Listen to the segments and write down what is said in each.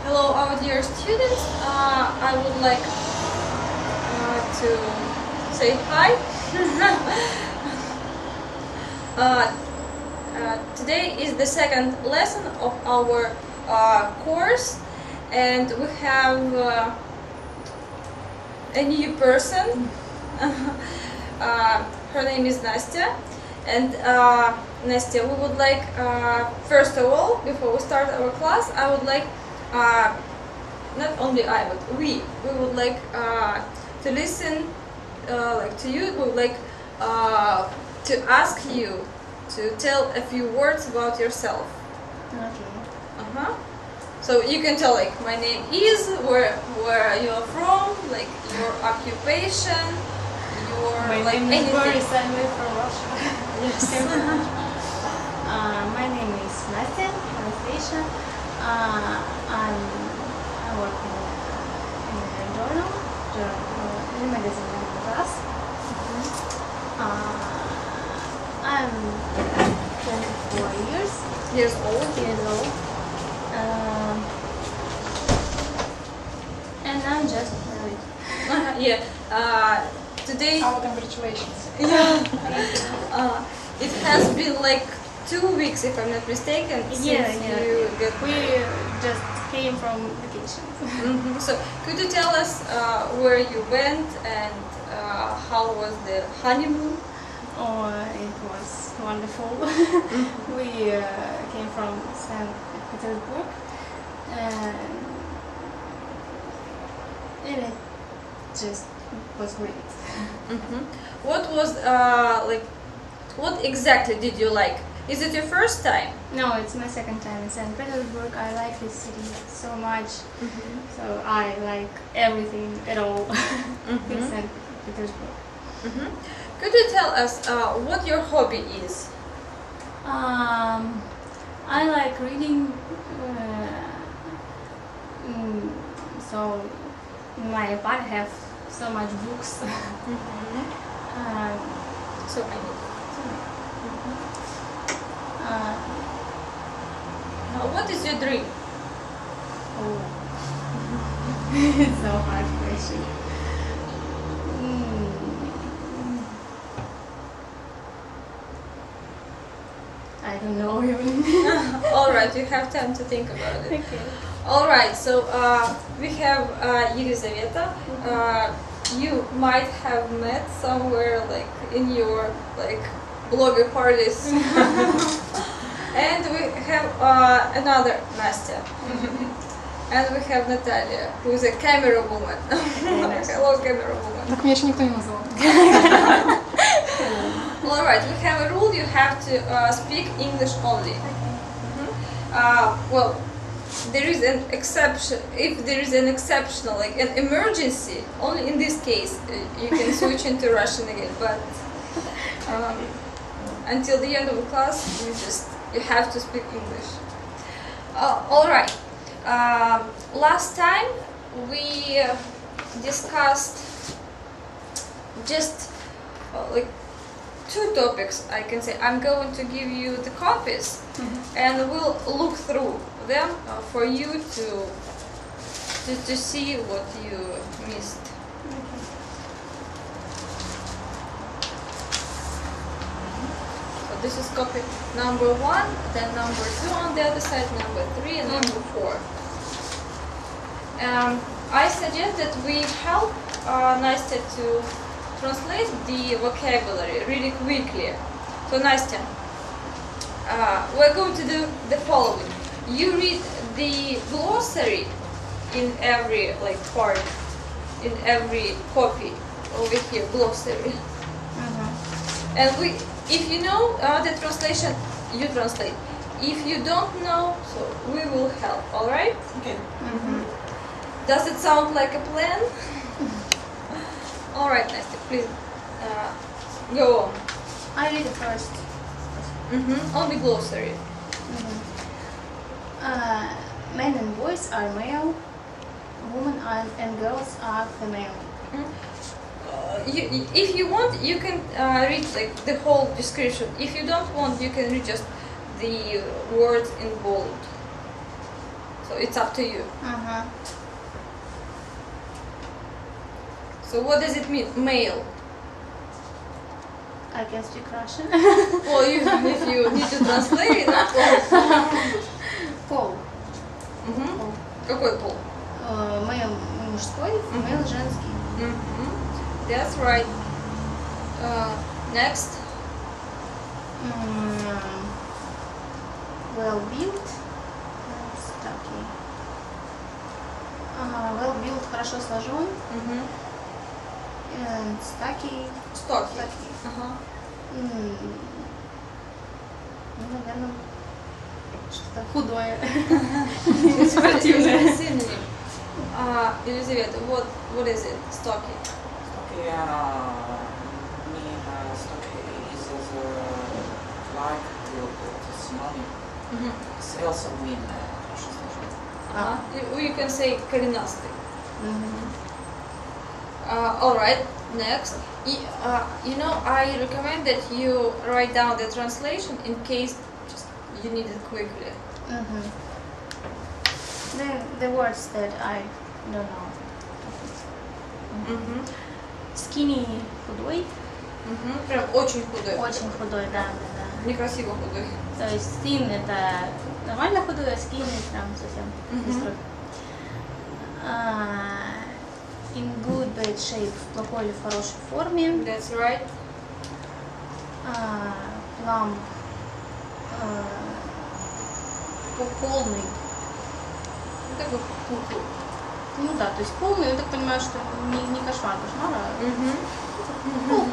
Hello, our dear students. I would like to say hi. Today is the second lesson of our course, and we have a new person. Her name is Nastya, and Nastya, we would like, first of all, before we start our class, I would like, not only I, but we would like to listen to you. We would like to ask you to tell a few words about yourself. Okay. So you can tell, like, my name is, where you are from, like your occupation, your My like name is anything. Boris, I'm from Russia. Yes. My name is Nastya, Anastasia. I work in a journal, in a magazine and class. I'm 24 Years old. years old. And I'm just married. Yeah. Today. Our congratulations. Yeah. It has been like 2 weeks, if I'm not mistaken, since Yeah. you get We married. just came from vacation. So could you tell us where you went and how was the honeymoon? Oh, it was wonderful. We came from St. Petersburg, and it just was great. What was like? What exactly did you like? Is it your first time? No, it's my second time in St. Petersburg. I like this city so much, so I like everything at all in St. Petersburg. Could you tell us what your hobby is? I like reading, so in my apartment I have so much books. So many. What is your dream? Oh. It's so hard question. I don't know even. All right, you have time to think about it. Okay. All right, so we have Елизавета. You might have met somewhere, like in your like blogger parties. And we have another Nastya. And we have Natalia, who is a camera woman. Hello, camera woman. Так меня еще никто не назвал. All right, we have a rule: you have to speak English only. Well, there is an exception. If there is an exceptional, like an emergency, only in this case you can switch into Russian again. But until the end of the class, you have to speak English. All right. Last time we discussed just like 2 topics, I can say. I'm going to give you the copies, and we'll look through them for you to see what you missed. So this is copy number 1, then number 2 on the other side, number 3, and number 4. I suggest that we help Nastya to translate the vocabulary really quickly. So Nastya, we're going to do the following. You read the glossary in every part, in every copy over here, glossary. And if you know the translation, you translate. If you don't know, so we will help. All right? Okay. Does it sound like a plan? All right, Nastya, please go on. I read it first. Only glossary. Men and boys are male, women and girls are female. If you want, you can read like the whole description. If you don't want, you can read just the words in bold. So it's up to you. Uh-huh. So what does it mean? Male. I can speak Russian. Well, if you need to translate, of course. Пол. Мгм. Какой пол? Male мужской, male женский. Мгм. That's right. Next. Well built. Stocky. Well built, хорошо сложен. Мгм. Stocky. Стоки. Ага. Ну, наверное, что-то худое. Спортивное. Елизавета, what is it? Stocky. Stocky is like synonym. Мгм. It's also mean хорошо сложен. Ага. You can say коренастый. Мгм. All right. Next. I recommend that you write down the translation in case you need it quickly. Мгм. The words that I don't know. Мгм. Skinny худой. Мгм. Прям очень худой. Очень худой, да. Некрасиво худой. То есть thin это нормально худой, а skinny прям совсем Мгм. быстро. In good bad shape, в плохой или в хорошей форме. That's right. Plump, полный. Такой пухлый. Ну да, то есть полный, я так понимаю, что не кошмар, а Мгм.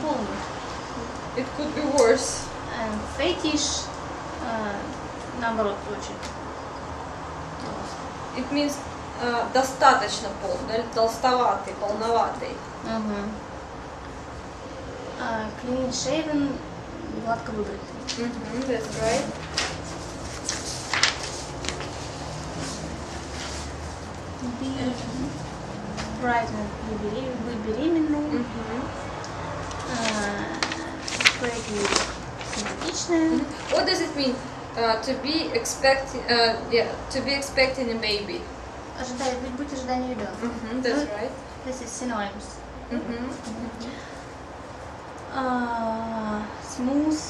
полный. It could be worse. Fetish, наоборот, очень. It means достаточно полный, толстоватый, полноватый. Clean shaven, гладко выбритый. That's right. Pregnant, быть беременной. Pregnant, симпатичная. What does it mean to be expecting a baby? Быть ожиданием ребенка. That's right. This is synonyms. Smooth.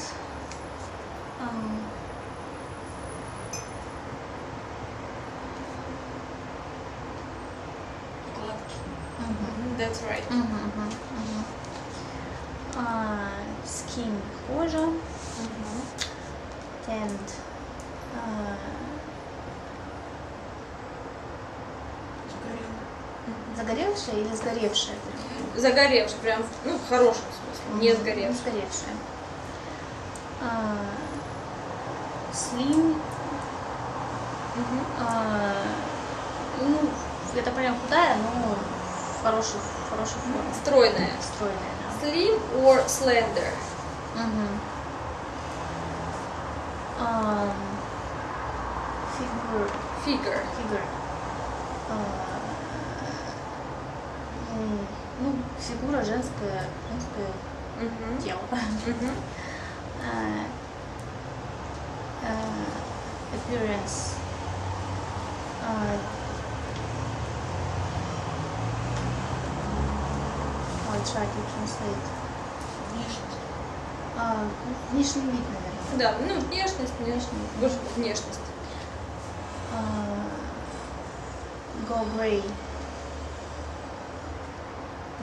That's right. Skin, кожа. Tanned. Загоревшая или сгоревшая? Загоревший, прям, в хорошем смысле, не сгоревший. Сгоревшая. Slim. Это прям худая, но в хорошей форме. Стройная. Стройная, да. Slim or slender? Figure. Фигура женское тело. Appearance. I'll try to translate. Внешний вид, наверное. Да, внешность. Внешность. Go grey.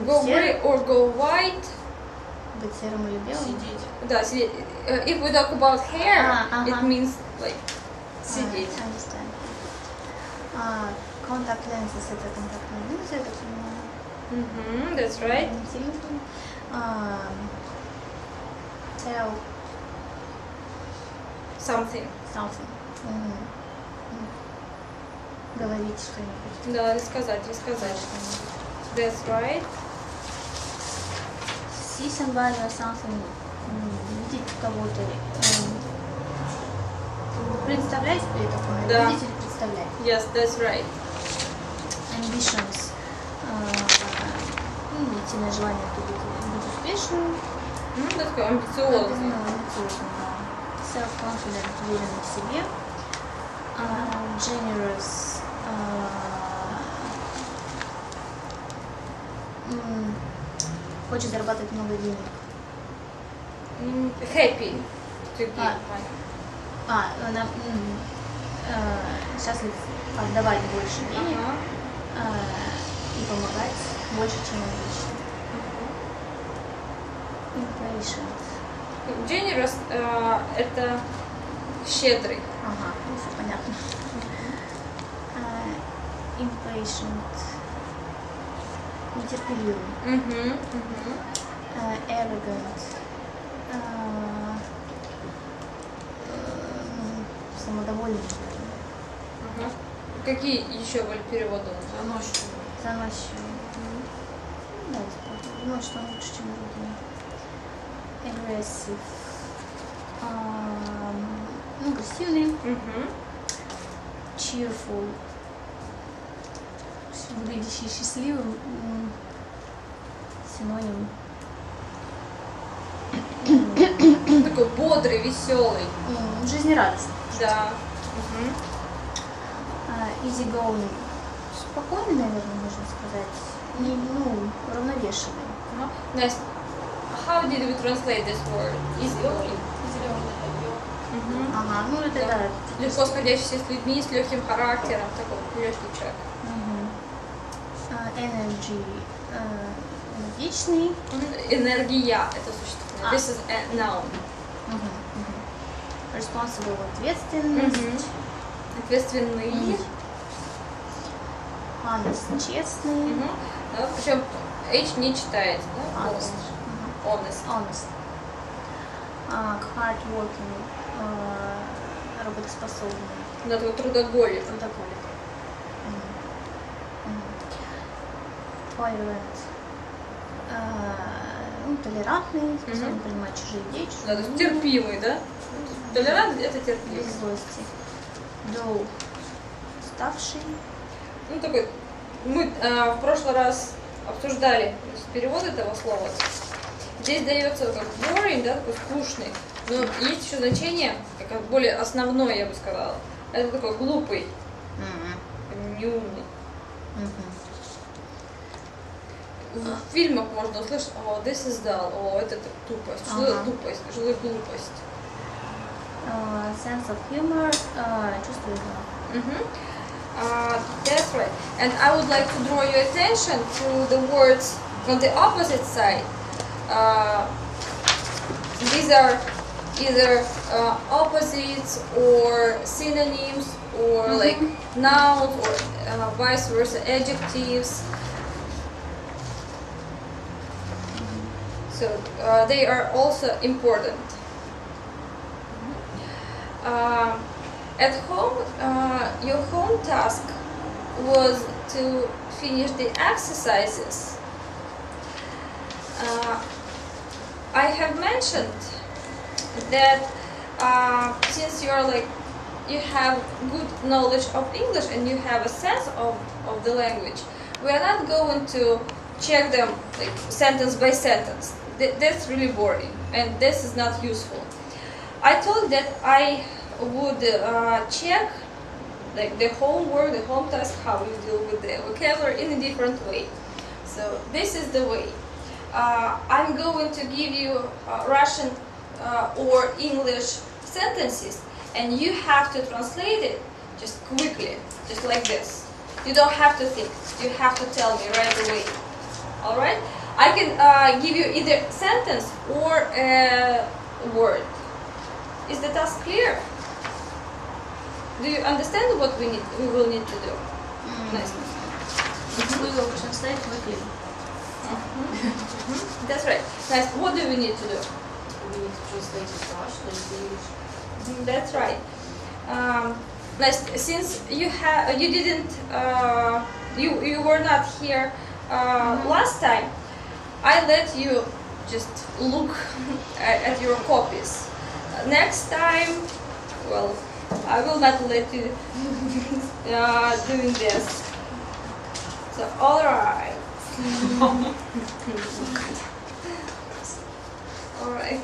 Go grey or go white. Быть серым или белым. Сидеть. Да, сидеть. If we talk about hair, it means like сидеть. Understand. Contact lenses, это контактные линзы, я так понимаю. That's right. Tell Something. something. Говорить что-нибудь. Да, рассказать что-нибудь. That's right. See somebody or something. Видеть кого-то. Представлять себе такое. Да. Видеть или представлять. Yes, that's right. Ambitions. Сильное желание быть успешным. Такой амбициозный. Амбициозным, да. Self-confident, уверенный в себе. Generous, хочет зарабатывать много денег. Happy to give А. money. Она счастлив отдавать больше денег и помогать больше, чем обычно. Impatient. Generous это щедрый. Ага, ну все понятно. Impatient. Нетерпеливый. Arrogant. Самодовольный. Какие еще были переводы? Заносчивый. Давайте подумаем, что он лучше, чем другие. Aggressive. Агрессивный. Cheerful. Выглядящий счастливым. Синоним. Такой бодрый, веселый. Жизнерадостный. Да. Easy going. Спокойный, наверное, можно сказать. Не, уравновешенный. Настя, how did we translate this word? Easygoing. Ага, ну это да. Легко сходящийся с людьми, с легким характером, такой легкий человек. Energy. Энергичный. Энергия это существительное. This is a noun. Responsible. Ответственность. Ответственный. Honest. Честный. Да, причем H не читается. Да? Honest. Honest. Hard working. Работоспособный. Да, такой трудоголик. Трудоголик. Tolerant. Толерантный, способен принимать чужие идеи, чужие Да, то есть терпимый, да? Толерант это терпимый. без злости. Dull. Уставший. Ну такой, мы в прошлый раз обсуждали перевод этого слова. Здесь дается как boring, да, такой скучный. Но есть еще значение, как более основное, я бы сказала. Это такой глупый, неумный. В фильмах можно услышать, о, this is dull, о, это тупость, что это тупость, что это глупость. Sense of humor, чувство юмора. That's right. And I would like to draw your attention to the words on the opposite side. These are either opposites or synonyms or like nouns or vice versa adjectives. So they are also important. At home, your home task was to finish the exercises. I have mentioned that since you have good knowledge of English and you have a sense of the language, we are not going to check them like sentence by sentence. That's really boring and this is not useful. I told that I would check like the homework, the home task, how you deal with the vocabulary in a different way. So this is the way. I'm going to give you Russian or English sentences and you have to translate it just quickly, just like this. You don't have to think, you have to tell me right away. Alright? I can give you either sentence or a word. Is the task clear? Do you understand what we will need to do? Nice. We will translate quickly. That's right. Nice. What do we need to do? We need to translate it to Russian into English. That's right. Nice. Since you didn't, you were not here last time, I let you just look at your copies. Next time, well, I will not let you doing this. So, all right. All right.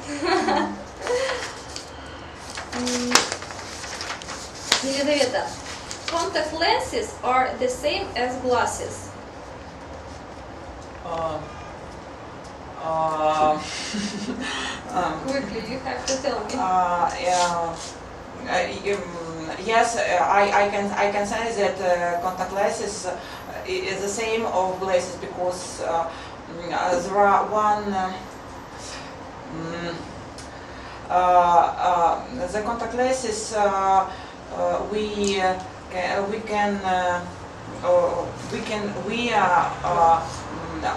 Елизавета, contact lenses are the same as glasses. Quickly, you have to tell me. Yes, I can say that contact lenses is the same of glasses because there are the contact lenses we can wear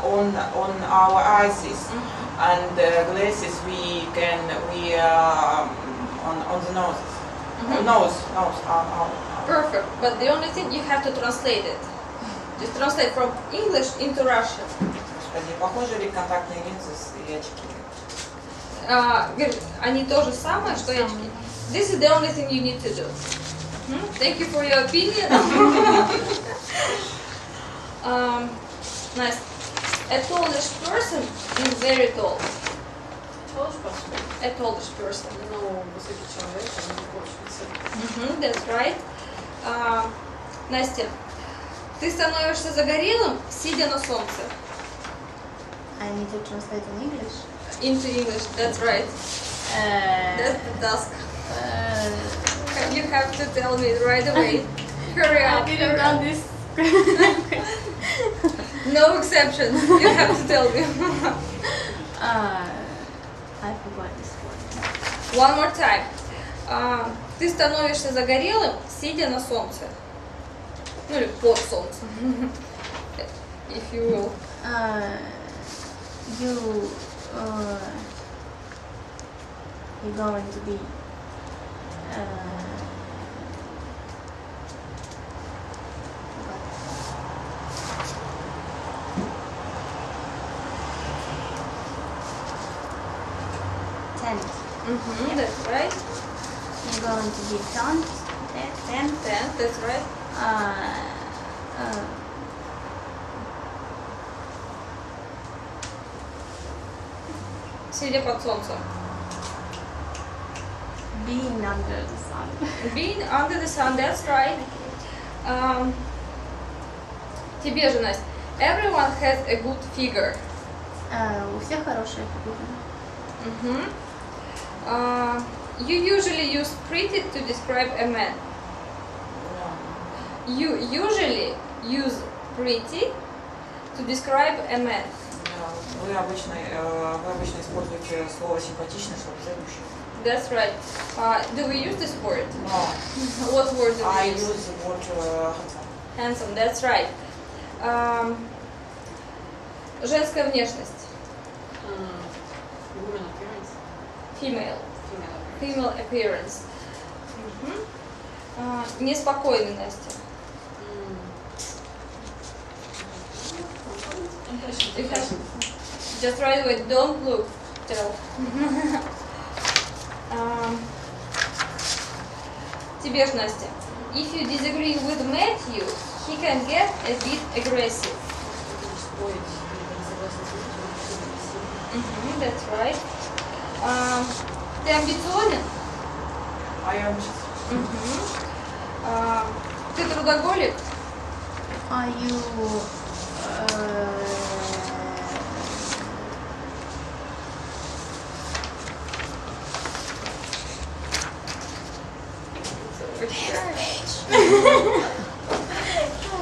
on our eyes, and glasses we can wear on the nose. Nose. Perfect. But the only thing you have to translate it. Just translate from English into Russian. Господи, похожи ли контактные линзы и очки? Они то же самое, что и очки. This is the only thing you need to do. Thank you for your opinion. Nice. A tallish person is very tall. A tallish person. Ну, высокий человек, он не очень высокий. That's right. Настя, ты становишься загорелым, сидя на солнце. I need to translate in English. Into English, that's right. That's the task. You have to tell me right away. Hurry up. I didn't done this. No exception. You have to tell me. I forgot this word. One more time. Ты становишься загорелым, сидя на солнце. Ну или под солнцем. If you will. You're going to be tent. That's right. You're going to be tent. That's right. Сидя под солнцем. Being under the sun. Being under the sun, that's right. Тебе же, Настя. Everyone has a good figure. У всех хорошая фигура. You usually use pretty to describe a man. You usually use pretty to describe a man. Вы обычно используете слово симпатичный, чтобы описать мужчину. That's right. Do we use this word? No. What word do we I use? use the word handsome. Handsome, that's right. Женская внешность. Woman appearance. Female. Female Female appearance. appearance. Неспокойный, Настя. You have just right away. Don't look. Tell. Тебе ж, Настя. If you disagree with Matthew, he can get a bit aggressive. That's right. Ты амбициозен? I am. Ты трудоголик? Are you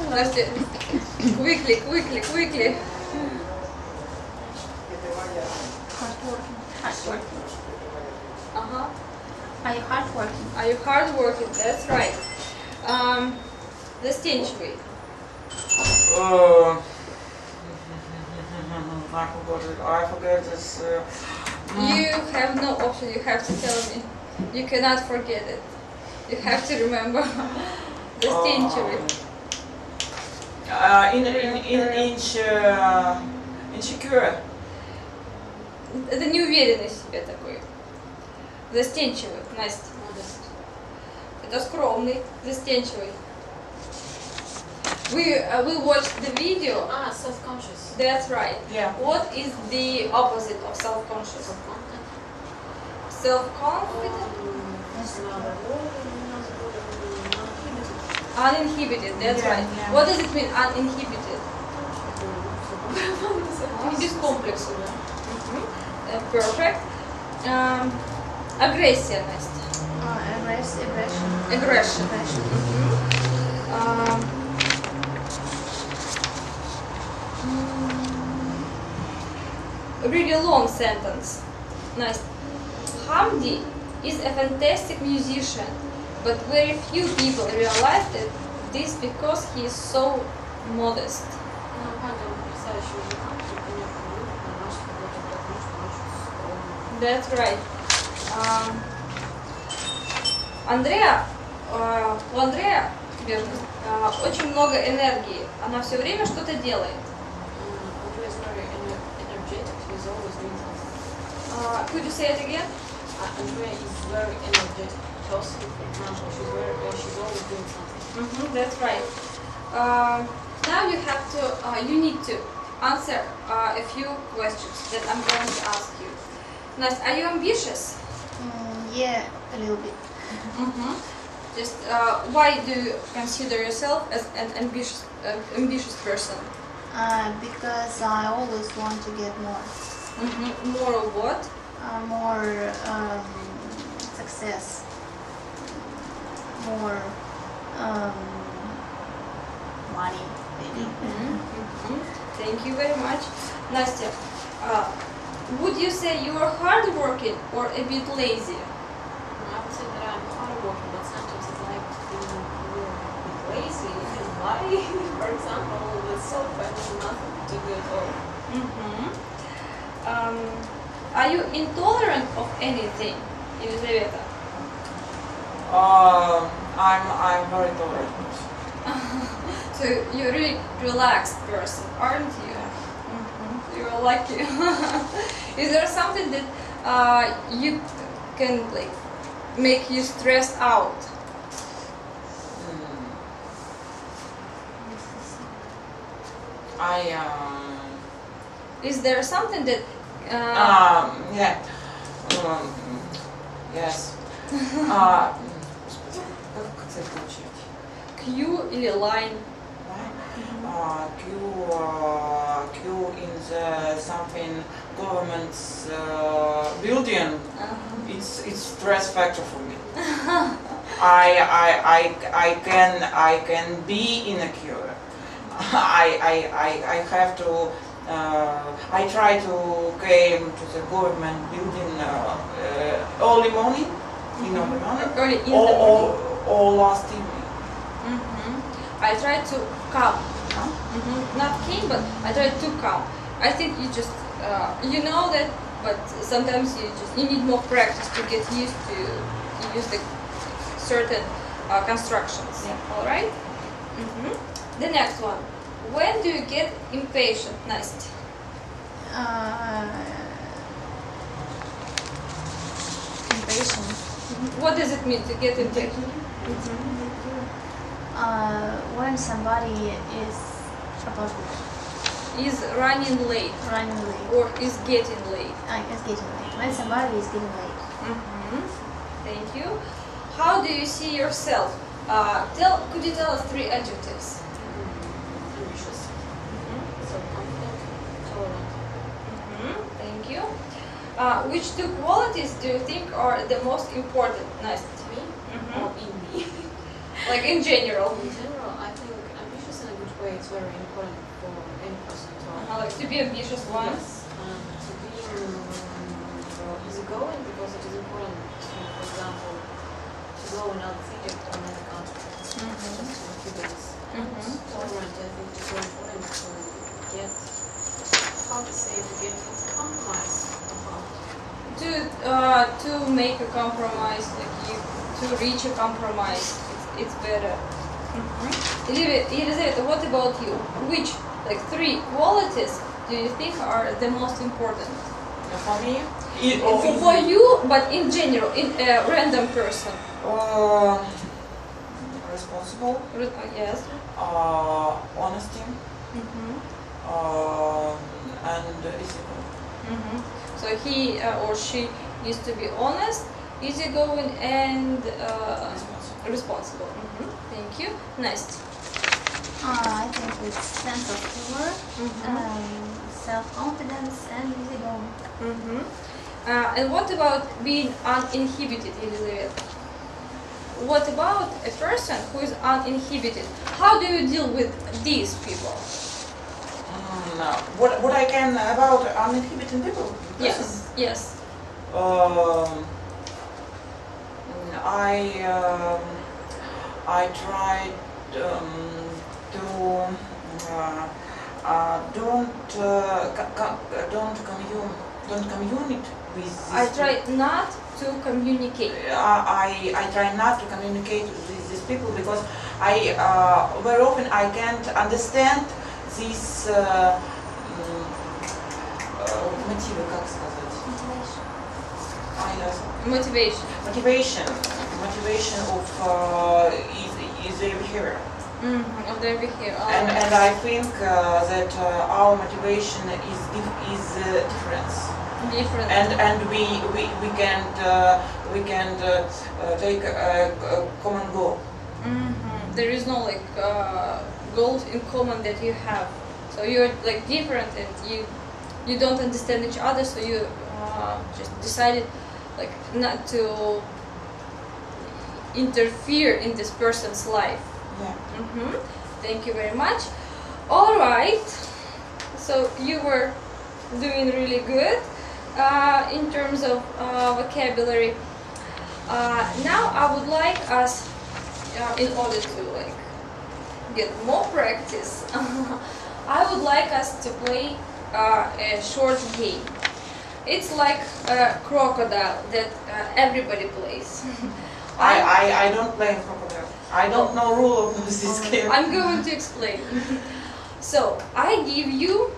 Настя, quickly. hardworking? Ага. Are you hardworking? Are you hardworking? That's right. Застенчивый. I forget this. You have no option. You have to tell me. You cannot forget it. You have to remember. Застенчивый. Insecure. Это неуверенность в себе такой. Застенчивый, Настя. Это скромный, застенчивый. We watched the video. Self-conscious. That's right. Yeah. What is the opposite of self-conscious? Self-confident? Uninhibited, that's right. Yeah. What does it mean, uninhibited? Без комплексов, да? Perfect. Агрессия, Настя. Aggression. Really long sentence. Настя. Hamdi is a fantastic musician, but very few people realize that this because he is so modest. Ну, Хамди, он потрясающий музыкант, только некоторые люди на наш взгляд, потому что он очень скромный. That's right. Андреа, у Андрея очень много энергии. Она все время что-то делает. Andrea is very energetic, he's always doing something. Could you say it again? Andrea is very energetic person, for example, she's always doing something. That's right. Now you need to answer a few questions that I'm going to ask you. Настя, are you ambitious? Yeah, a little bit. Just why do you consider yourself as an ambitious person? Because I always want to get more. More of what? More success. More money, maybe. Thank you very much. Настя, would you say you are hardworking or a bit lazy? I would say that I'm hardworking, but sometimes it's like being a little bit lazy. And why? For example, with software, there's nothing to do at all. Are you intolerant of anything, Елизавета? I'm very tolerant. So you're a really relaxed person, aren't you? You're lucky. Is there something that you can make you stressed out? Is there something that Yes. Как это получить? Q или line? Q in the something government's building. It's stress factor for me. I can be in a queue. I have to. I try to came to the government building early morning, in early morning, Early in the morning. or last evening. I try to come. Not came, but I try to come. I think you just you know that, but sometimes you need more practice to get used to use the certain constructions. Yeah. All right. The next one. When do you get impatient, Настя? Impatient. What does it mean to get impatient? When somebody is supposed to Is running late running late. or is getting late? It's getting late. When somebody is getting late. Thank you. How do you see yourself? Could you tell us 3 adjectives? Ambitious, self-confident, tolerant. Thank you. Which 2 qualities do you think are the most important, Настя? Me? Or in me? Like in general. In general, I think ambitious in a good way is very important for any person to have. Like to be ambitious one. Yes, to be easygoing because it is important to, for example, to go in another city or another country just in a few days. Tolerant, I think, is very important to get, how to say, to get into compromise. To make a compromise, to reach a compromise, it's better. Елизавета, what about you? Which 3 qualities do you think are the most important? For me? For you, but in general, in a random person. Responsible. Yes. Honesty. And ethical. So he or she needs to be honest, easygoing, and responsible. Thank you. Настя. I think with sense of humor, self-confidence, and easygoing. And what about being uninhibited, Elizabeth? What about a person who is uninhibited? How do you deal with these people? What I can about uninhibited people? Yes, yes. I try to don't communicate with these I try not to communicate. I try not to communicate with these people because I very often I can't understand these мотивы, как сказать? Motivation. Motivation of is their behavior. Of their behavior. And I think that our motivation is different. Different. And we can take a common goal. There is no like goals in common that you have. So you're like different, and you don't understand each other. So you just decided like not to interfere in this person's life. Yeah. Thank you very much. All right. So you were doing really good in terms of vocabulary. Now I would like us, in order to like get more practice, I would like us to play a short game. It's like a crocodile that everybody plays. I don't play crocodile. I don't know rule of this game. I'm going to explain. So I give you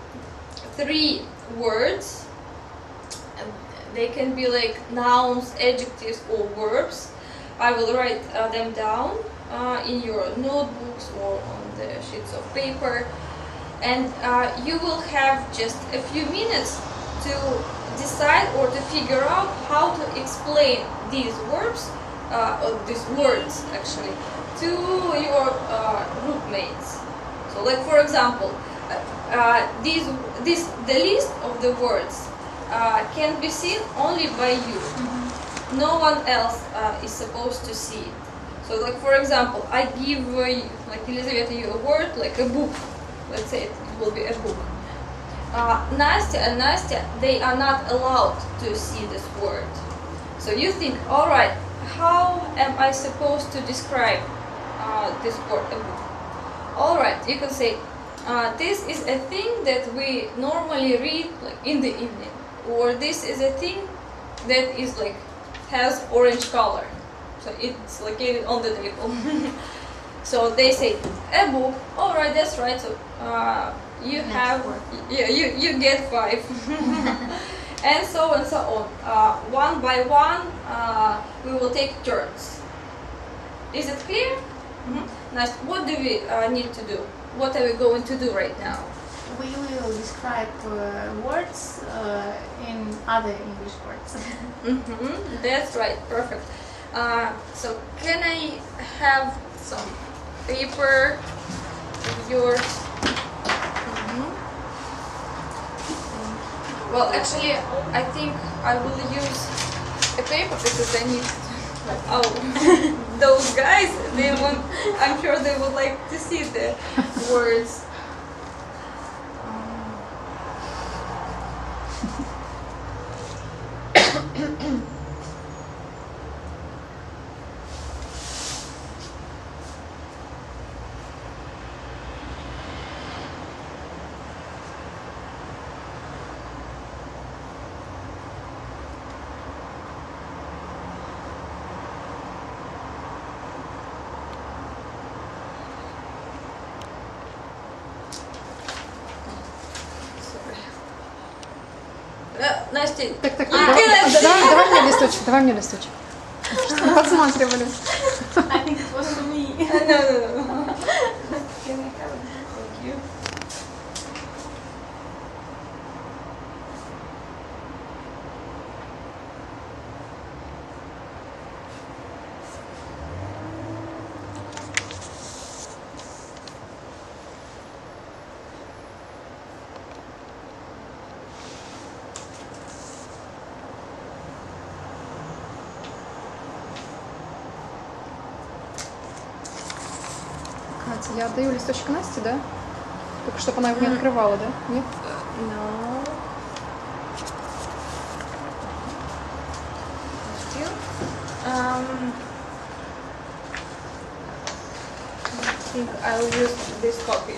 3 words. They can be like nouns, adjectives, or verbs. I will write them down in your notebooks or on the sheets of paper, and you will have just a few minutes to decide or to figure out how to explain these verbs, or these words actually, to your group mates. So, like for example, the list of the words can be seen only by you. No one else is supposed to see it. So, like for example, I give like Elizabeth you a word like a book. Let's say it will be a book. Nastya and Nastya, they are not allowed to see this word. So you think, all right, how am I supposed to describe this word, a book? All right, you can say this is a thing that we normally read like in the evening, or this is a thing that is like has orange color, so it's located on the table. So they say a book. All right, that's right. So you have you get 5, and so on. One by one, we will take turns. Is it clear? Nice. What do we need to do? What are we going to do right now? We will describe words in other English words. That's right. Perfect. So can I have some paper of yours? Well, actually, I think I will use a paper because I need. Oh, those guys! They want. I'm sure they would like to see the words. Настя, Так, you cannot see. давай мне листочек. Чтобы подсматривали. I think it was for me. No. Can I have it? Thank you. Я отдаю листочек Насте, да? Только чтобы она его не открывала, да? Нет? No. Still. I think I'll use this copy.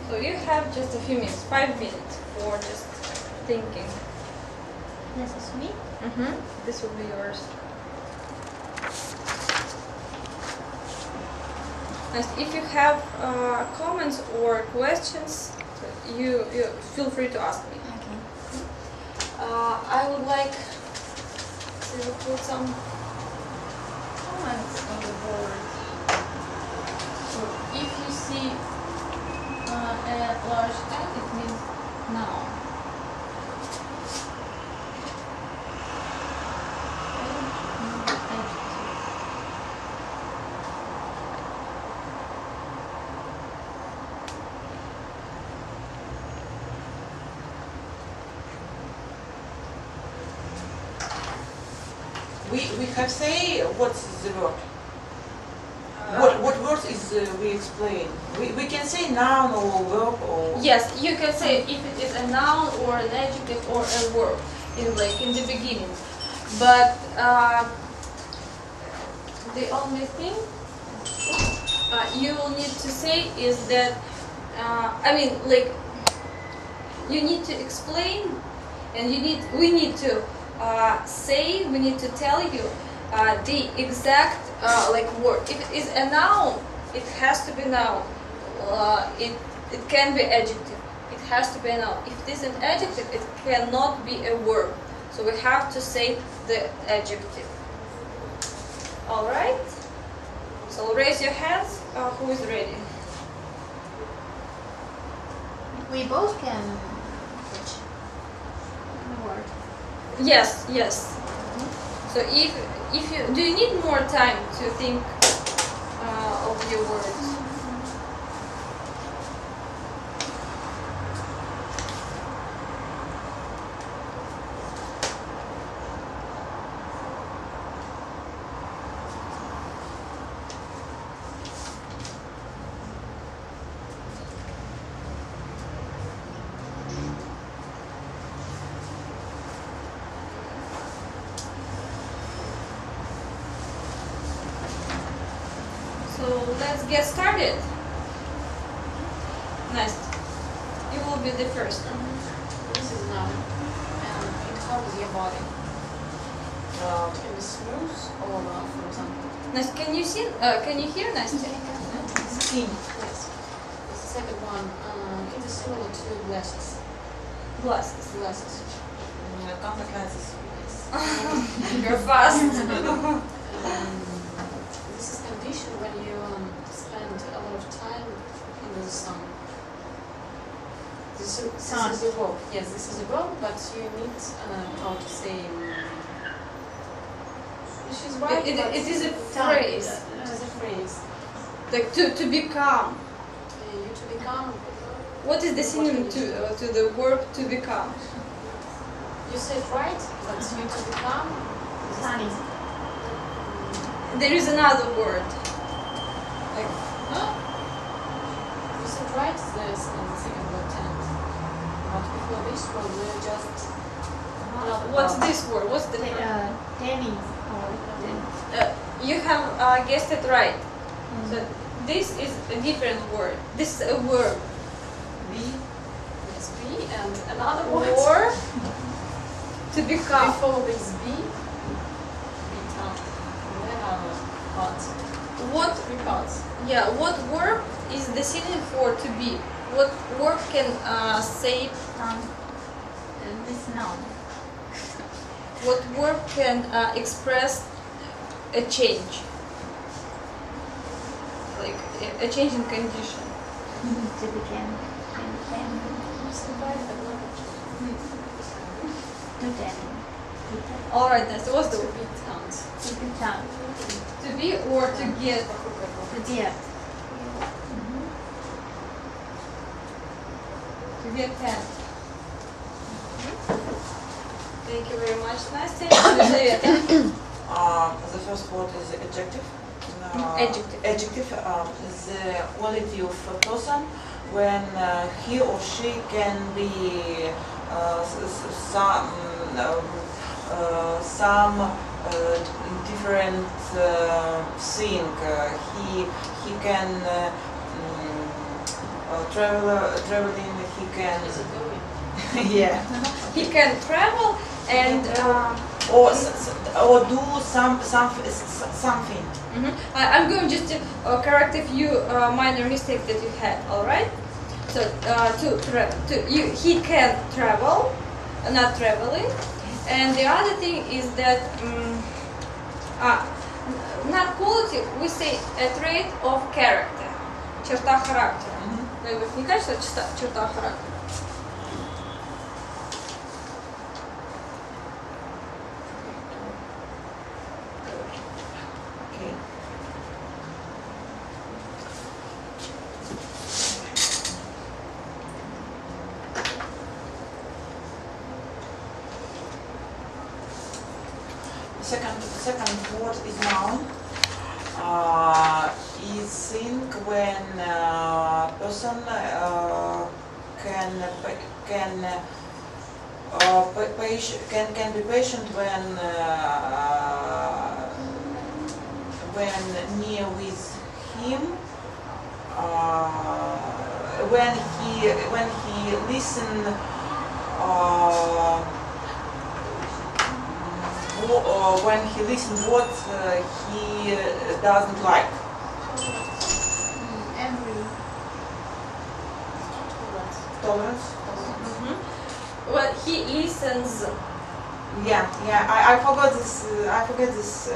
So you have just a few minutes, 5 minutes for just thinking. This is me. This will be yours. And if you have comments or questions, you feel free to ask me. Okay. I would like to put some comments on the board. So if you see a large N, it means noun. We have say what's the word. What word is we explain? We can say noun or verb or. Yes, you can say if it is a noun or an adjective or a verb in the beginning. But the only thing you will need to say is that you need to explain, and we need to we need to tell you the exact word. If it is a noun, it has to be noun. It can be adjective. It has to be a noun. If it is an adjective, it cannot be a verb. So we have to say the adjective. All right. So raise your hands. Who is ready? We both can switch the word. Yes, yes. So if you do you need more time to think of your words? So let's get started. Nice. You will be the first. This is noun, and it covers your body. It can be smooth or rough, for example. Nice. Can you see? Can you hear, Nastya? Skin. Yes. The second one, it is similar to glasses. Glasses. Glasses. Contact lenses. You're fast. This is condition when you spend a lot of time in the sun. This is a verb. Yes, this is a verb, but you need how to say. She's right. It is a phrase. It is a phrase. Like to become. You to become. What is the synonym to the verb to become? You said right, but you to become. Sunny. There is another word. Like You said right. There's the second word tense. But before this word, we're just. what's this word? What's the Tennis. you have guessed it right. So this is a different word. This is a verb. Be. Yes, be, and another word. Or to become. Before this be become. Then our what? what what verb is the synonym for to be? What verb can say? This noun. What verb can express a change? Like a change in condition. To become. To tell. All right, then. So what's the To be counts. To become. to be or to get? To get. To get 10. Thank you very much, Настя. Елизавета. The first word is adjective. Adjective. Adjective. The quality of a person when he or she can be some different thing. He can traveling. He can Is it going? yeah. He can travel and Or do something. I'm going just to correct a few minor mistakes that you had. All right. So he can travel, not traveling, and the other thing is that not quality. We say a trait of character, черта характера. Не качество, черта характера. Okay. Second word is noun. Is thing when person can be patient when near with him, when he listen when he listen what he doesn't like. Every. Tolerance. Well, he listens. Yeah. I forgot this. I forget this.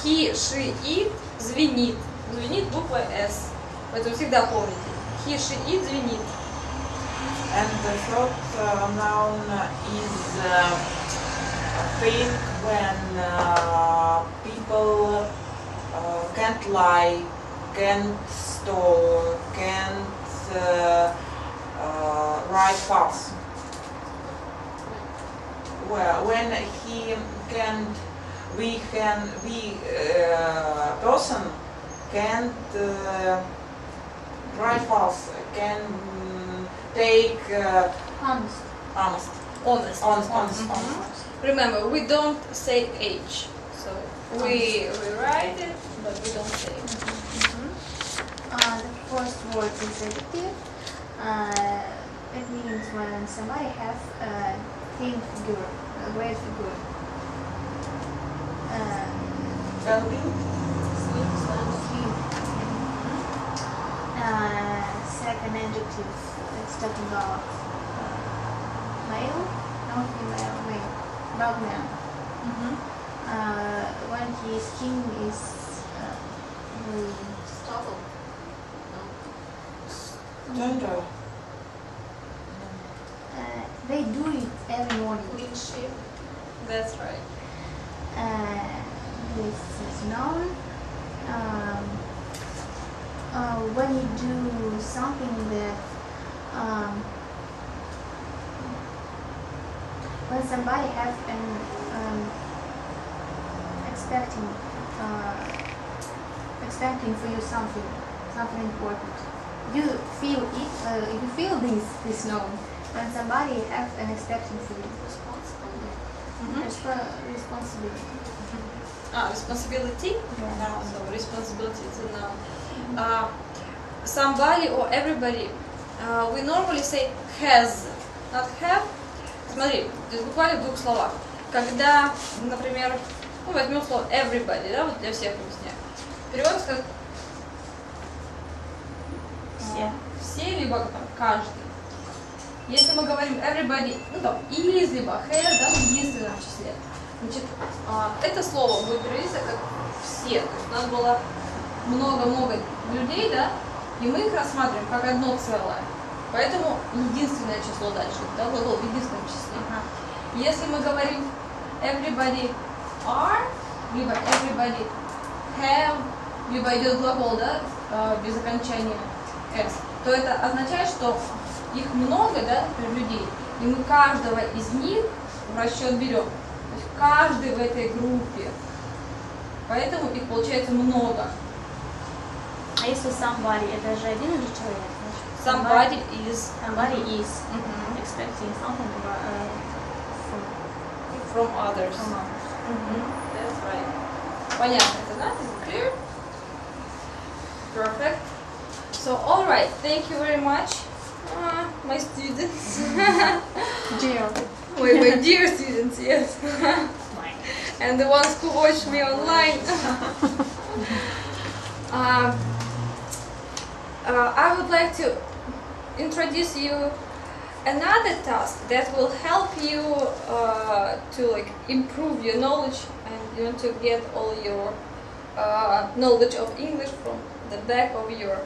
He, she, it звенит. Звенит буква S. Поэтому всегда помните. He, she, it звенит. And the third noun is thing when people can't lie, can't stole, can't write false. Well, when he can't, we person can't write false, can take Honest. Honest. Remember, we don't say age. So we write it, but we don't say it. The first word is adjective. It means when somebody has a thin figure, a great figure. well-being. Slim. Second adjective, it's talking about male, not female, male, about male. When his skin is really Stubble. No. Gender. they do it every morning. Clean shape. That's right. This is known. When you do something that when somebody has an expecting for you something important, you feel it. You feel this known when somebody has an expecting for you. Responsibility. Responsibility. Yeah. So responsibility is a noun. Somebody or everybody. We normally say has, not have. Смотри, здесь буквально в двух словах. Когда, например, возьмем слово everybody, да, вот для всех объясняю. переводится как Все. все, либо там каждый. Если мы говорим everybody, ну там is, либо has, да, в единственном числе, значит, это слово будет переводиться как все. То есть у нас было много-много людей, да, и мы их рассматриваем как одно целое. Поэтому единственное число дальше, да, глагол в единственном числе. Если мы говорим everybody are, либо everybody have, либо идет глагол, да, без окончания s, то это означает, что их много, да, людей, и мы каждого из них в расчет берем. То есть каждый в этой группе. Поэтому их получается много. А если somebody, это же один или человек? Somebody is Expecting something from others. That's right. Понятно это, да? Is it clear? Perfect. So, all right. Thank you very much, my students. Dear. My dear students, yes. And the ones who watch me online. I would like to introduce you another task that will help you to like improve your knowledge and to get all your knowledge of English from the back of your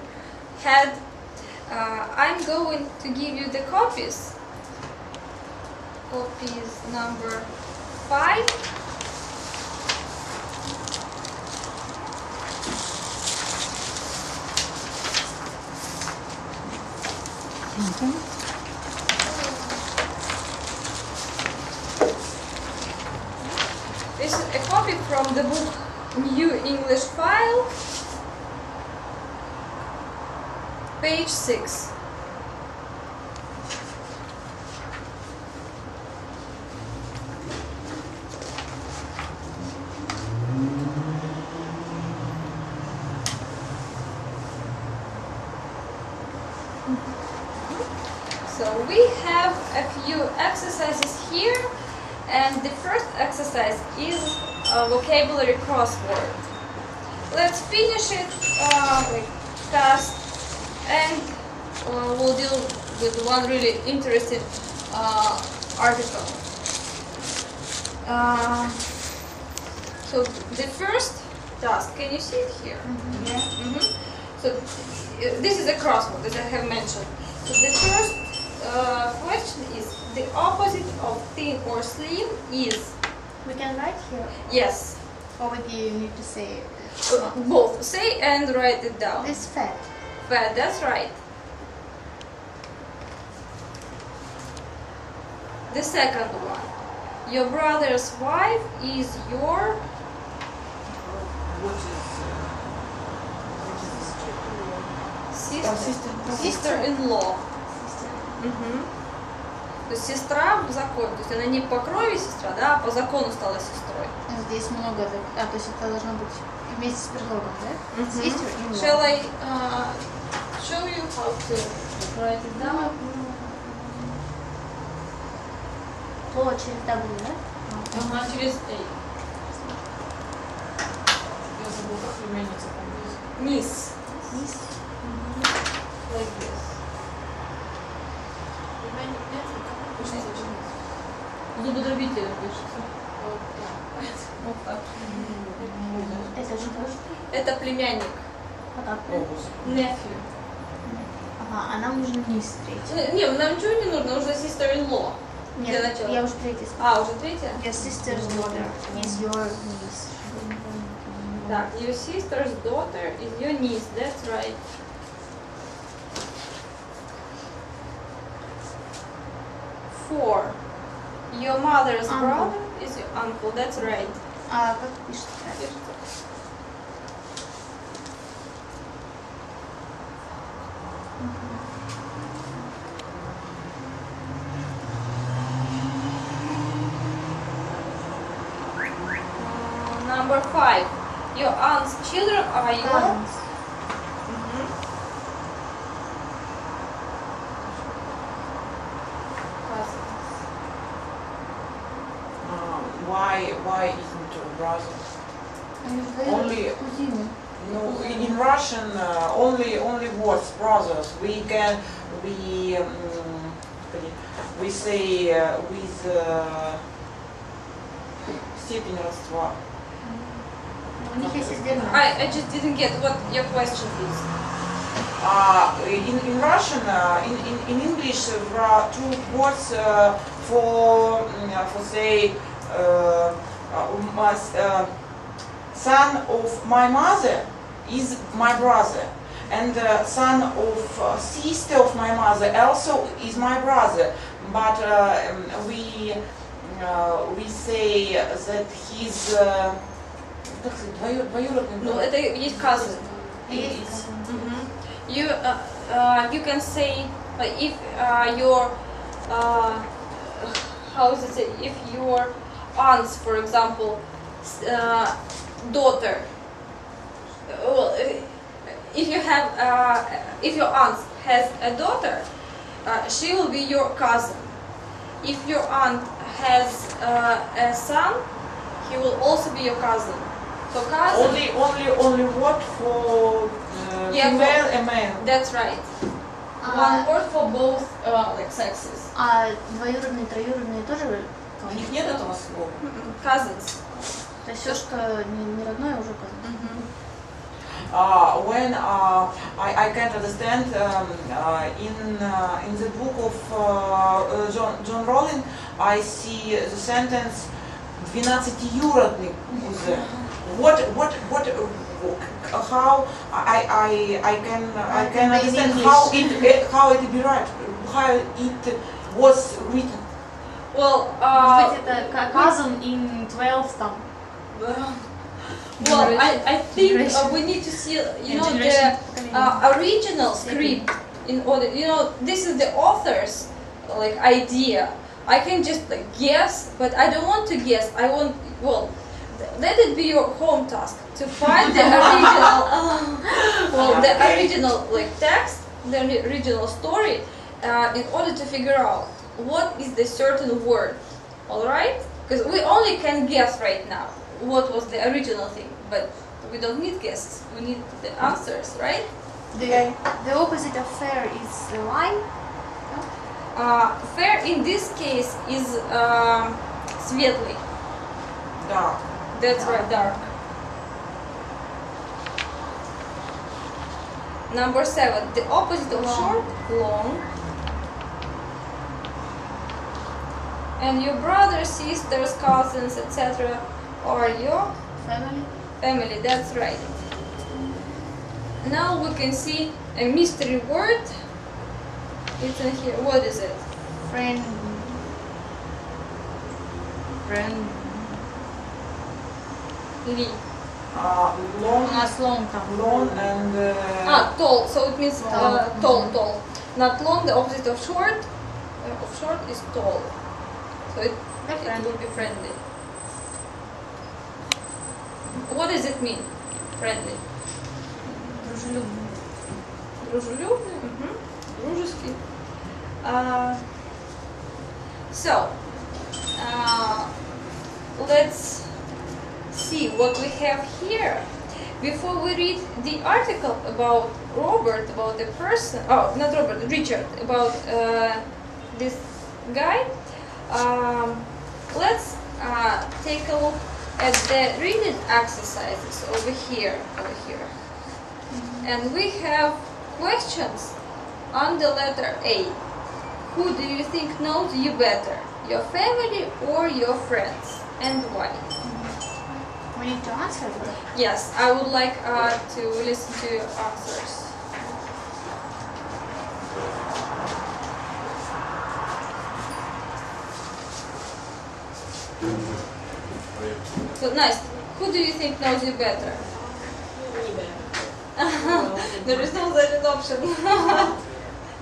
head. I'm going to give you the copies. Copies number 5. This is a copy from the book New English File, page 6. So we have a few exercises here, and the first exercise is a vocabulary crossword. Let's finish it like fast, and we'll deal with one really interesting article. So the first task, can you see it here? Yeah. So this is a crossword, as I have mentioned. So the first question is, the opposite of thin or slim is? We can write here. Yes. Or maybe you need to say Both. Say and write it down. it's fat. Fat, that's right. The second one. Your brother's wife is your sister-in-law. То есть сестра в законе, то есть она не по крови сестра, да, а по закону стала сестрой. Здесь много, то есть это должно быть вместе с предлогом, да? Sister-in-law. Shall I show you how to write it down? Слово через W, да? Ага, через A. Я забыла, как племянница по-английски. Низ. Низ. Like this. Племянник нет, как пишется через Зубодробитель пишется. вот так. Вот так. Это же тоже. Это племянник. А как? Nephew. Ага, а нам нужно низ третий. Не, нам ничего не нужно, нужно sister-in-law. Для Нет, начала. я уже третий сказала. А, уже третья? Your sister's daughter is your niece. Так, your sister's daughter is your niece, that's right. Four. Your mother's Uncle. brother is your uncle, that's right. А как пишется? Number 5. Your aunt's children are your Cousins. Cousins. Why isn't your brother? Они же Only- кузины. No, in Russian only words brothers. We say with степень родства. У них есть отдельно. I just didn't get what your question is. In Russian, in English, there are two words for say son of my mother is my brother, and son of sister of my mother also is my brother. But we say that he's двоюродный Ну, брат. это есть cousin. Есть. You can say if your how is it say, if your aunt's, for example, daughter, well, if your aunt has a daughter, she will be your cousin. If your aunt has a son, he will also be your cousin. So cousin. Only word for Yeah, female and male. That's right. One word for both like sexes. А двоюродные, троюродные тоже? У них нет этого слова. Cousins. То есть все, что не родное, уже cousin. When I can't understand in the book of John Rowling, I see the sentence 12-юродный кузен. How I can understand how it be right, how it was written. Well, Может быть, это cousin in 12 там. well, I think we need to see, the original script in order. This is the author's like idea. I can just like guess, but I don't want to guess. I want let it be your home task to find the original, the original like text, the original story, in order to figure out what is the certain word. All right? Because we only can guess right now what was the original thing, but we don't need guesses. We need the answers, right? The opposite of fair is line. Fair in this case is светлый. Dark. That's right, dark. Number 7, the opposite of short, long. And your brothers, sisters, cousins, etc. are your family, that's right. Now we can see a mystery word. It's in here. What is it? Friend. Ли. Long. У нас long там. Long and. Tall. So it means tall. Not long. The opposite of short. Is tall. So it will be friendly. What does it mean? Friendly. Дружелюбный. Дружелюбный. Дружеский. So let's see what we have here. Before we read the article about Robert, about the person, not Robert, Richard, about this guy, let's take a look at the reading exercises over here. And we have questions on the letter A. Who do you think knows you better, your family or your friends, and why? We need to answer it. Yes, I would like to listen to your answers. So, nice. Who do you think knows you better? There is no such an option.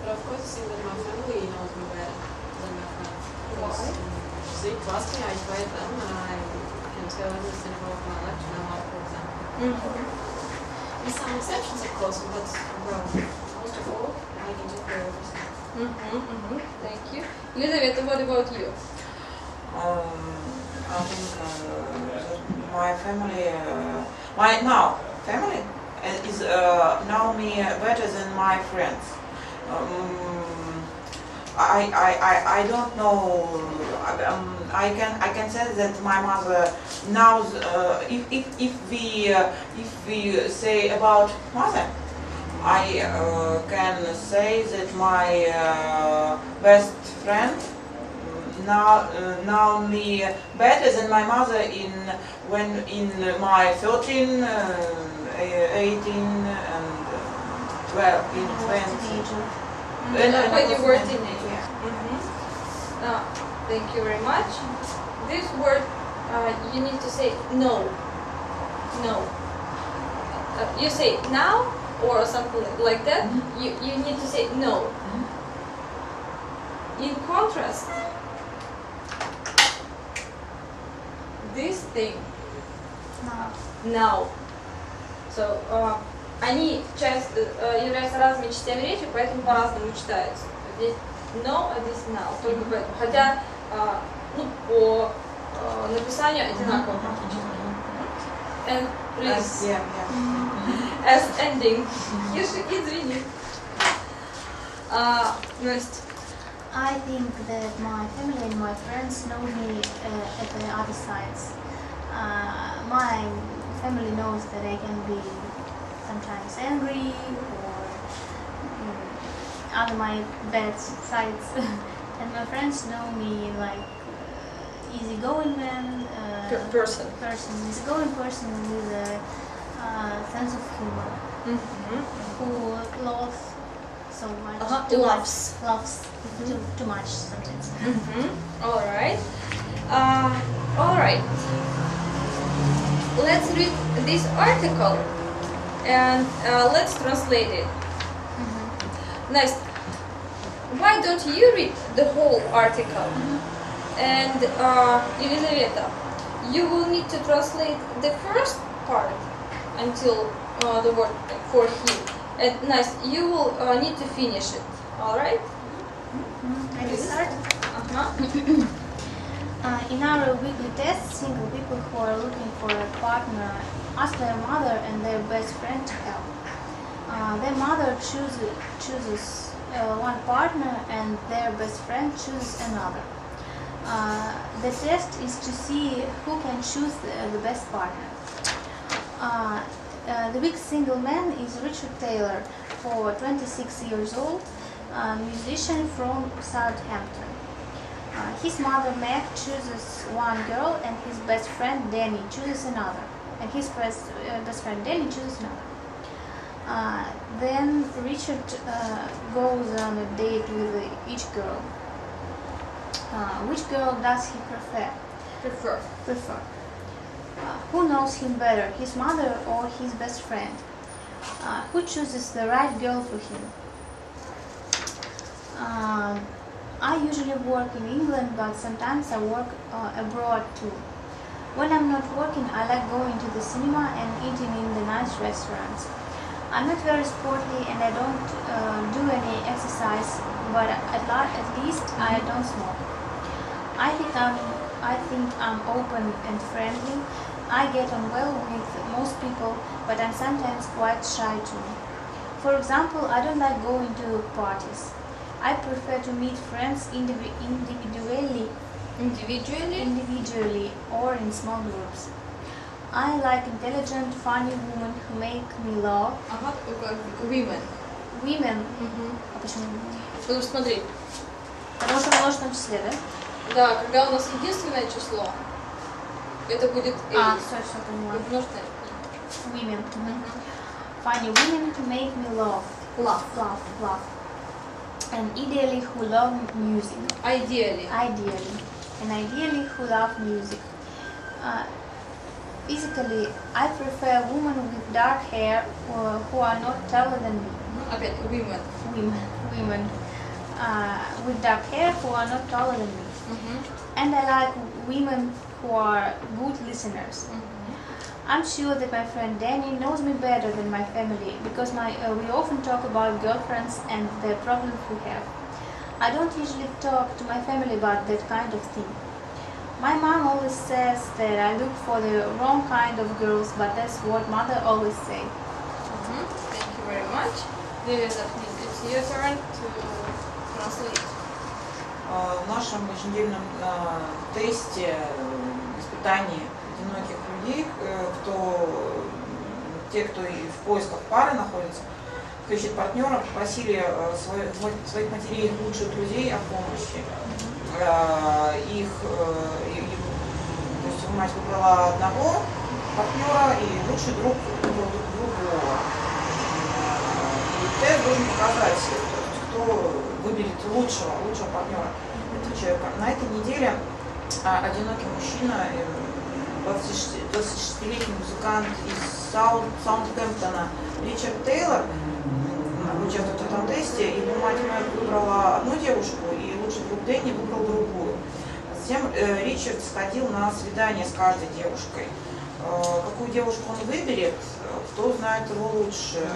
But of course, I think that my family knows me better than my friends. Because they trust me, I try them, and I can tell everything about my life now, for example. With some exceptions, of course, but well, most of all, I can take care of everything. Thank you. Elizabeth, what about you? I think my family, family, know me better than my friends. I don't know. I can say that my mother knows. If we say about mother, I can say that my best friend know me better than my mother when in my 13, 18 and 12, in 20. When you were a teenager. Thank you very much. This word you need to say no. No. You say now or something like that. You need to say no. In contrast, this thing now. So они являются разными частями речи, поэтому по-разному читаются. Здесь no, а здесь now. Только поэтому. Хотя по написанию одинаково практически. And please. As ending. Извини. Настя. I think that my family and my friends know me at the other sides. My family knows that I can be sometimes angry or other my bad sides, and my friends know me like easygoing man, easygoing person with a sense of humor, who loves so much, loves too much sometimes. All right. All right. Let's read this article and let's translate it. Next, why don't you read the whole article? And Елизавета, you will need to translate the first part until the word for him. And Настя, you will need to finish it. All right? I can start. In our weekly test, single people who are looking for a partner ask their mother and their best friend to help. Their mother chooses one partner and their best friend chooses another. The test is to see who can choose the best partner. The week's single man is Richard Taylor, 26 years old, a musician from Southampton. His mother Meg chooses one girl and his best friend Danny chooses another. And his best friend Danny chooses another. Then Richard goes on a date with each girl. Which girl does he prefer? Who knows him better, his mother or his best friend? Who chooses the right girl for him? I usually work in England, but sometimes I work abroad too. When I'm not working, I like going to the cinema and eating in the nice restaurants. I'm not very sporty and I don't do any exercise, but at least I don't smoke. I think I'm open and friendly. I get on well with most people, but I'm sometimes quite shy too. For example, I don't like going to parties. I prefer to meet friends individually or in small groups. I like intelligent, funny women who make me laugh. Women. А почему? Потому что смотри. Потому что в множественном числе, да? Да, когда у нас единственное число, это будет A. Все поняла. Множественное. Women. Funny women who make me laugh. Laugh. And ideally who love music. Ideally. And ideally who love music. Physically, I prefer women with dark hair who are not taller than me. Опять, women. Women with dark hair who are not taller than me. And I like women who are good listeners. I'm sure that my friend Danny knows me better than my family because we often talk about girlfriends and the problems we have. I don't usually talk to my family about that kind of thing. My mom always says that I look for the wrong kind of girls, but that's what mother always say. It's your turn to translate. В нашем еженедельном тесте, испытании одиноких людей, те, кто и в поисках пары находится, кто ищет партнера, попросили своих матерей и лучших друзей о помощи. То есть мать выбрала одного партнера, и лучший друг выбрал другого. И тест должен показать, кто выберет лучшего партнера этого человека. На этой неделе одинокий мужчина, 26-летний музыкант из Саутгемптона Ричард Тейлор участвует в этом тесте. Его мать выбрала одну девушку, и лучший друг Дэнни выбрал другую. Затем Ричард сходил на свидание с каждой девушкой. Какую девушку он выберет, кто знает его лучше,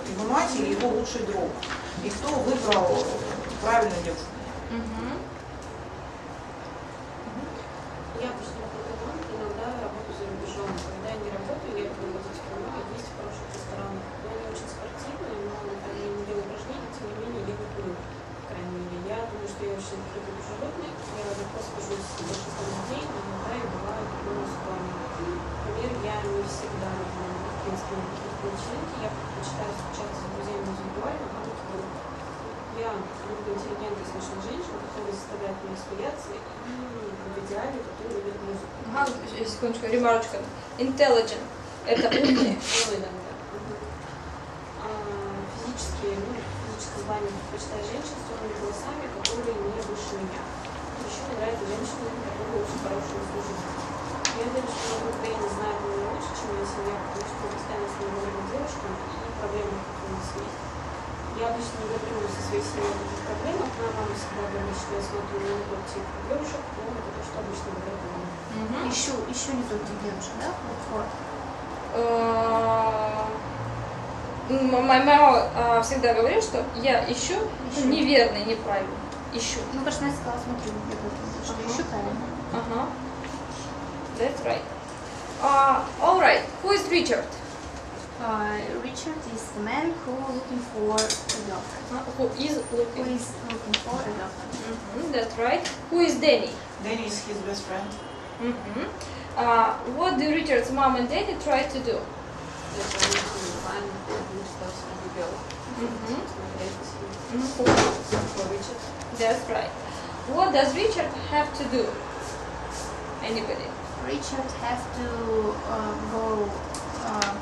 его мать или его лучший друг. И кто выбрал правильную девушку. Я обычно работаю в банке, иногда работаю за рубежом. Когда я не работаю, я люблю ходить в кино, есть в хороших ресторанах. Но они очень спортивные, но я не делаю упражнений, тем не менее я не курю. По крайней мере, я думаю, что я очень люблю животных. Я легко схожусь с большинством людей, но иногда я бываю в плане. Например, я не всегда, в принципе, на каких-то вечеринки, я предпочитаю встречаться с друзьями индивидуально, а не курю. Я люблю интеллигентных, смешных женщин, которые заставляют меня смеяться, и в идеале, которые любят музыку. Секундочку, ремарочка. Intelligent. Это умные. Физическое звание предпочитаю женщин с темными волосами, которые не выше меня. Еще мне нравятся женщины, которые очень хорошие служители. Я верю, что я не знаю меня лучше, чем моя семья, потому что я постоянно с ними говорю девушкам и проблемы, которые у нас есть. Я обычно не говорю со своей семьей о таких проблемах, моя мама всегда говорит, что я смотрю на тот тип девушек, но это то, что обычно говорят мама. Еще не только девушек, да? Вот. Моя мама всегда говорит, что я ищу неверный, неправильный. Ищу. Ну, потому что я сказала, смотрю, я говорю, что ищу правильно. That's right. All right. Who is Richard? Richard is the man who looking for a girlfriend. Who is looking? Who is looking for a girlfriend. That's right. Who is Danny? Danny is his best friend. What do Richard's mom and daddy try to do? Я тrying to find good stuff for the girl. For Richard. That's right. What does Richard have to do? Anybody? Richard has to go on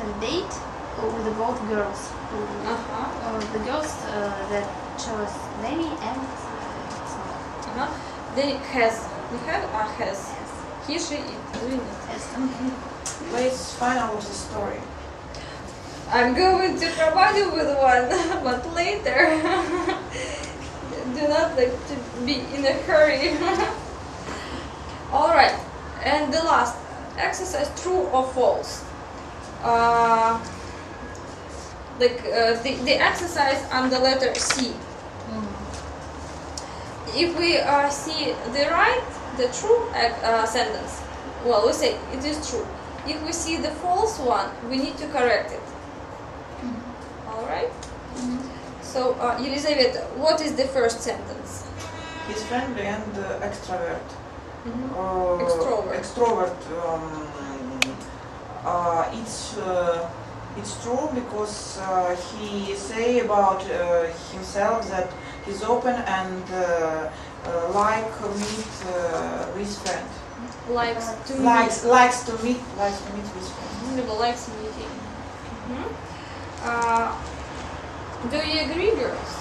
a date with both girls. The girls that chose Danny and his mother. Danny has. We have has. He, she, it. Doing it. Yes. Let's find out the story. I'm going to provide you with one, but later. Do not like to be in a hurry. All right, and the last exercise: true or false. The exercise on the letter C. If we see the right, the true sentence, well, we say it is true. If we see the false one, we need to correct it. All right. So, Елизавета, what is the first sentence? He's friendly and extrovert. Extrovert. Extrovert. It's true because he say about himself that he's open and like meet with friend. Likes to Likes to meet with friend. Likes meeting. Do you agree, girls?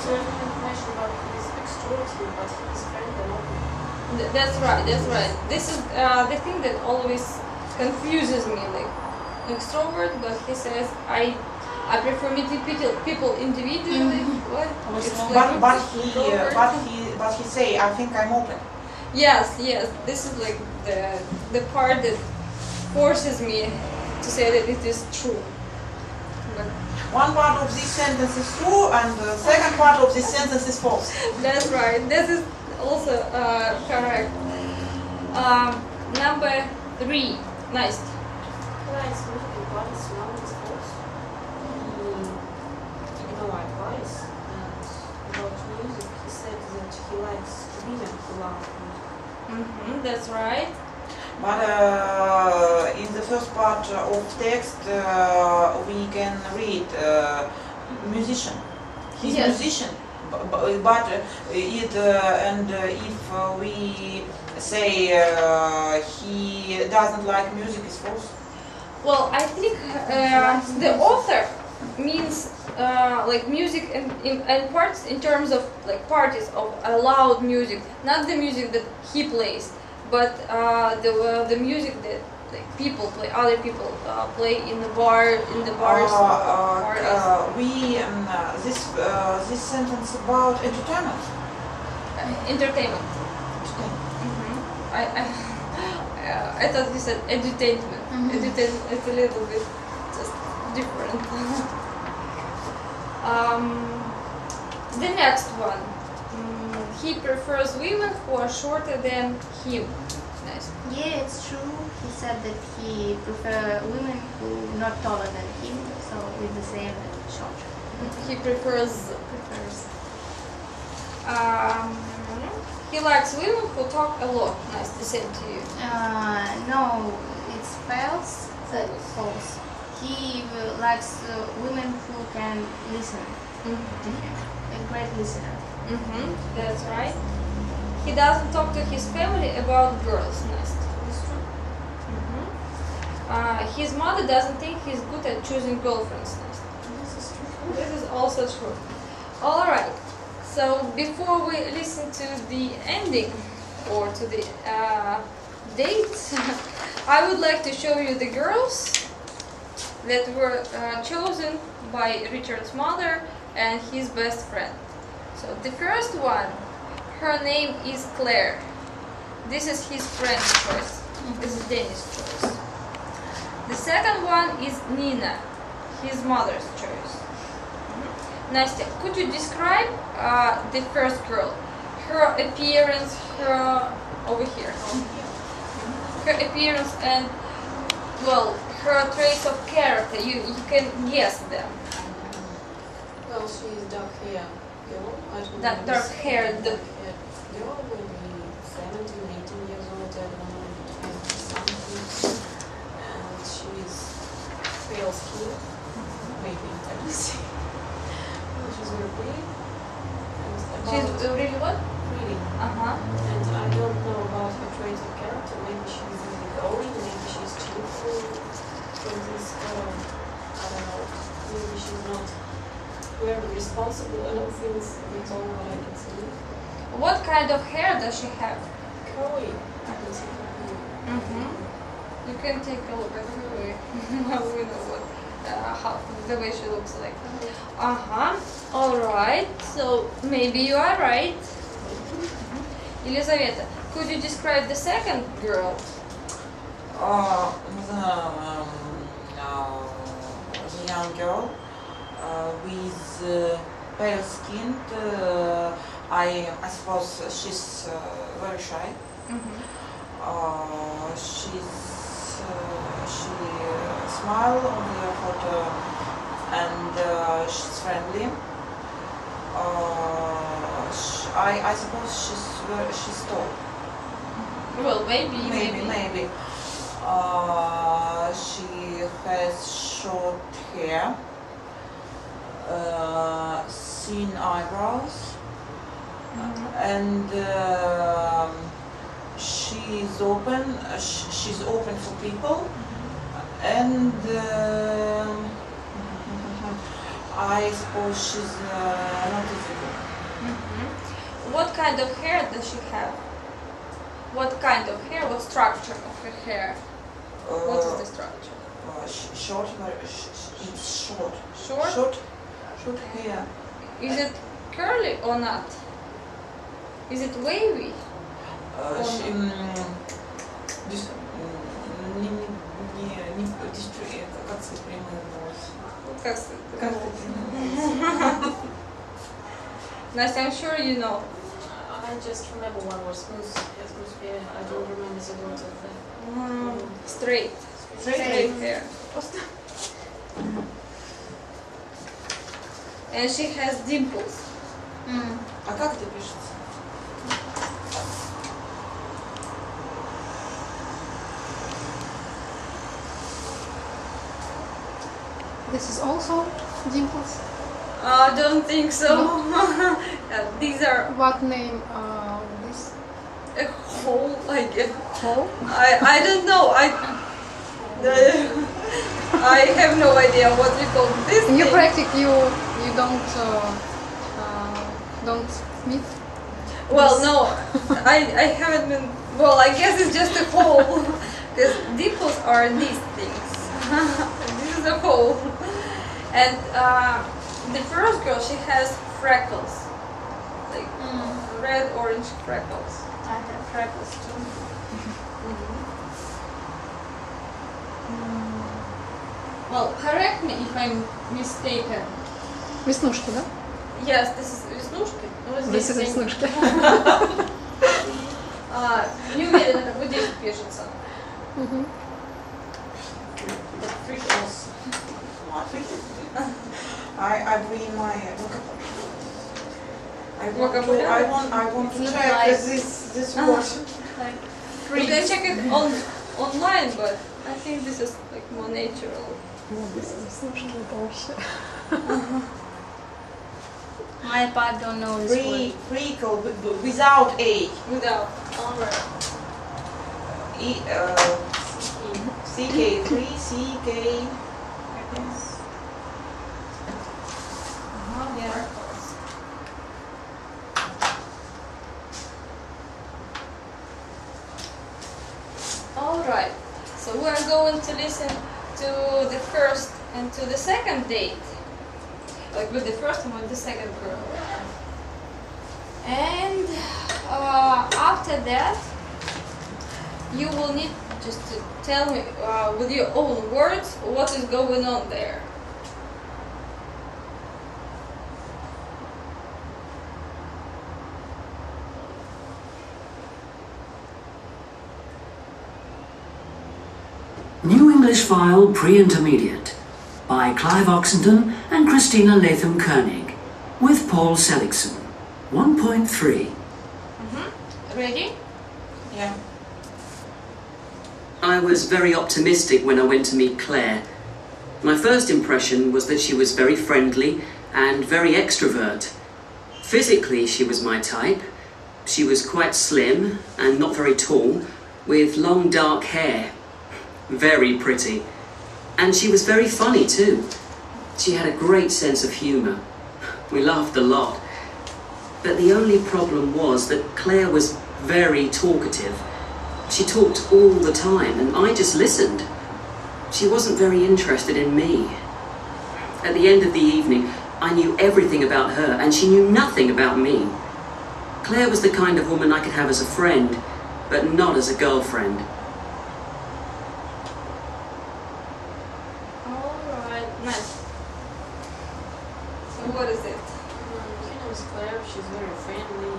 There's no information about his extroverted, but his friend and open. That's right. That's right. This is the thing that always confuses me. Like extrovert, but he says I prefer meeting people individually. What? It's But he say I think I'm open. Yes. This is like the part that forces me to say that it is true. But one part of this sentence is true, and the second part of this sentence is false. that's right. This is also correct. Number 3. Nice. likes musical parties around his house. He gave no advice, and about music, he said that he likes women who love music. That's right. But in the first part of text, we can read musician. He's Yes. musician, but if we say he doesn't like music, it's false. Well, I think the author means like music and parts in terms of like parties of loud music, not the music that he plays, but the music that like people play, other people play in the bars or parties. This sentence about entertainment. Entertainment. I thought you said edutainment. Edutainment is a little bit just different. The next one. He prefers women who are shorter than him. Nice. Yeah, it's true. He said that he prefers women who not taller than him, so with the same short. He prefers. He likes women who talk a lot. Nice. The same to you. No, it's false. False. He likes women who can listen to him. A great listener. That's right. He doesn't talk to his family about girls. Nice. His mother doesn't think he's good at choosing girlfriends. Nice. This is also true. All right. So before we listen to the ending or to the dates, I would like to show you the girls that were chosen by Richard's mother and his best friend. So the first one, her name is Claire. This is his friend's choice. This is Dennis' choice. The second one is Nina, his mother's choice. Nastya, could you describe the first girl? Her appearance, over here. Her appearance and, well, her traits of character. You can guess them. Well, she is dark hair girl. Dark hair. Girl, maybe 17, 18 years old, I don't know, 20 something. And she is pale skin, maybe I can see. She's very pretty. She's really what? Pretty. And I don't know about her traits of character. Maybe she's really going, maybe she's cheerful. From this, I don't know. Maybe she's not very responsible. I don't think that's all what I can see. What kind of hair does she have? Curly. I can see her hair. You can take a look at her. We know what, how the way she looks like. All right. So maybe you are right. Елизавета, could you describe the second girl? The young girl with pale skin. I suppose she's very shy. She smile on the photo, and she's friendly. I suppose she's tall. Well, maybe. She has short hair, thin eyebrows, and she's open. She's open for people, and I suppose she's not difficult. What kind of hair does she have? What kind of hair? What structure of her hair? What is the structure? Short. It's short. Short? Short hair. Is it curly or not? Is it wavy? Настя, I'm sure you know. I just remember one was smooth hair. I don't remember the words of that. Straight. Straight hair. And she has dimples. А как это пишется? This is also dimples. I don't think so. These are What name this? a hole, I guess. Hole? I don't know. I have no idea what we call this In your thing. practice, you don't meet. Well, no, I haven't been. Well, I guess it's just a hole, because dimples are these things. This is a hole, and the first girl, she has freckles, like red orange freckles. I have freckles too. Well, correct me if I'm mistaken. Веснушки, да? Yes, this is веснушки. Ну, This здесь is веснушки. не уверена, как вот здесь пишется. The freckles. I bring my Vocabulary. I want to It's check nice. this word. You can check it online, but I think this is like more natural. This is веснушки, это вообще. My part don't know this word. Freckle without A. Without. Alright. CK, 3CK. Yeah. Alright. So we are going to listen to the first and to the second date. Like with the first and with the second girl. And after that, you will need just to tell me with your own words what is going on there. New English File Pre-Intermediate by Clive Oxenden and Christina Latham-Koenig with Paul Seligson. 1.3. Ready? Yeah. I was very optimistic when I went to meet Claire. My first impression was that she was very friendly and very extrovert. Physically, she was my type. She was quite slim and not very tall, with long dark hair. Very pretty. And she was very funny too. She had a great sense of humour. We laughed a lot. But the only problem was that Claire was very talkative. She talked all the time and I just listened. She wasn't very interested in me. At the end of the evening, I knew everything about her and she knew nothing about me. Claire was the kind of woman I could have as a friend, but not as a girlfriend. Alright, nice. So what is it? My name is Claire. She's very friendly,